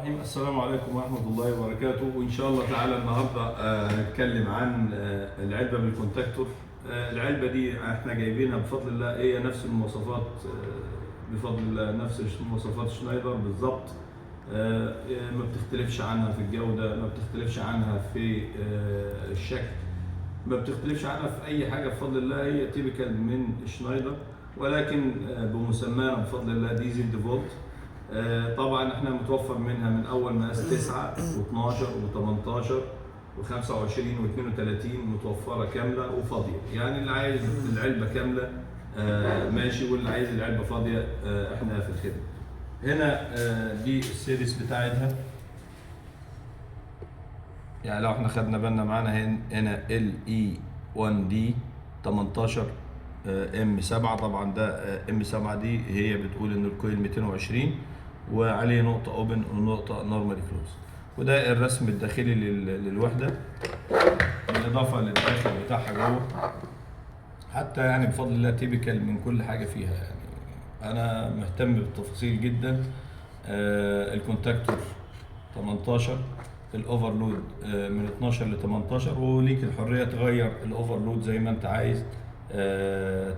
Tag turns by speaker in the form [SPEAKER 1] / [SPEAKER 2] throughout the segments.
[SPEAKER 1] الرحيم. السلام عليكم ورحمة الله وبركاته. وإن شاء الله تعالى النهاردة هنتكلم عن العلبة بالكونتاكتور. العلبة دي احنا جايبينها بفضل الله، هي نفس المواصفات، بفضل الله نفس مواصفات شنايدر بالظبط. ما بتختلفش عنها في الجودة، ما بتختلفش عنها في الشكل، ما بتختلفش عنها في أي حاجة بفضل الله. هي تيبيكال من شنايدر، ولكن بمسمانا بفضل الله ديزل ديفولت. طبعا احنا متوفر منها من اول مقاس 9 و12 و18 و25 و32 متوفره كامله وفاضيه. يعني اللي عايز العلبه كامله ماشي، واللي عايز العلبه فاضيه احنا في الخدمه. هنا دي السيريس بتاعتها. يعني لو احنا خدنا بالنا معانا هنا LE1D 18 M7. طبعا ده M7 دي هي بتقول ان الكويل 220 وعليه نقطة اوبن ونقطة نورمالي كلوز. وده الرسم الداخلي للوحدة، بالإضافة للداخل بتاعها جوه. حتى يعني بفضل الله تيبيكال من كل حاجة فيها. يعني أنا مهتم بالتفاصيل جدا. الكونتاكتور 18، الأوفرلود من 12 ل 18، وليك الحرية تغير الأوفرلود زي ما أنت عايز،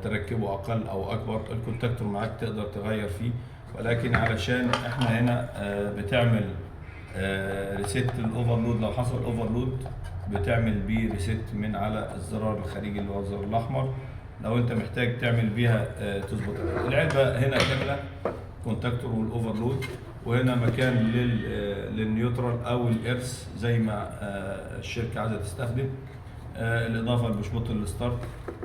[SPEAKER 1] تركبه أقل أو أكبر. الكونتاكتور معاك تقدر تغير فيه، ولكن علشان احنا هنا بتعمل ريست للاوفرلود. لو حصل اوفرلود بتعمل بيه ريست من على الزرار الخارجي اللي هو الزرار الاحمر. لو انت محتاج تعمل بيها تظبط العلبه. هنا كامله كونتاكتور والاوفرلود، وهنا مكان للنيوترال او الارث زي ما الشركه عايزه تستخدم. الاضافه لبشموط الستارت.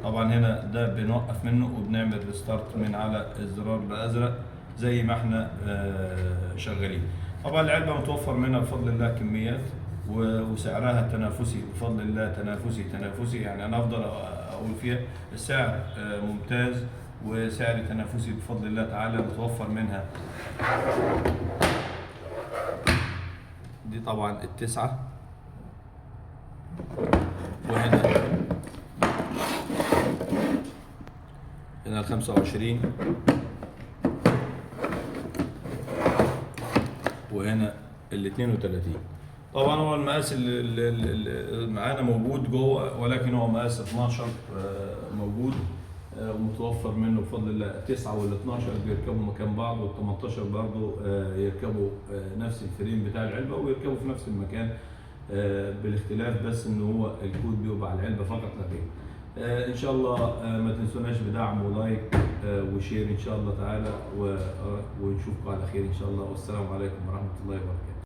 [SPEAKER 1] طبعا هنا ده بنوقف منه وبنعمل ريستارت من على الزرار الازرق زي ما احنا شغالين. طبعا العلبه متوفر منها بفضل الله كميات، وسعرها تنافسي بفضل الله، تنافسي. يعني انا افضل اقول فيها السعر ممتاز وسعر تنافسي بفضل الله تعالى. متوفر منها دي طبعا التسعة، وهنا 25، وهنا 32. طبعا هو المقاس اللي معانا موجود جوه، ولكن هو مقاس 12 موجود ومتوفر منه بفضل الله. 9 وال 12 بيركبوا مكان بعض، وال 18 برضه يركبوا نفس الفريم بتاع العلبه ويركبوا في نفس المكان، بالاختلاف بس ان هو الكود بيبقى على العلبه فقط لا غير. ان شاء الله ما تنسوناش بدعم ولايك وشير ان شاء الله تعالى، ونشوفكم على خير ان شاء الله. والسلام عليكم ورحمه الله وبركاته.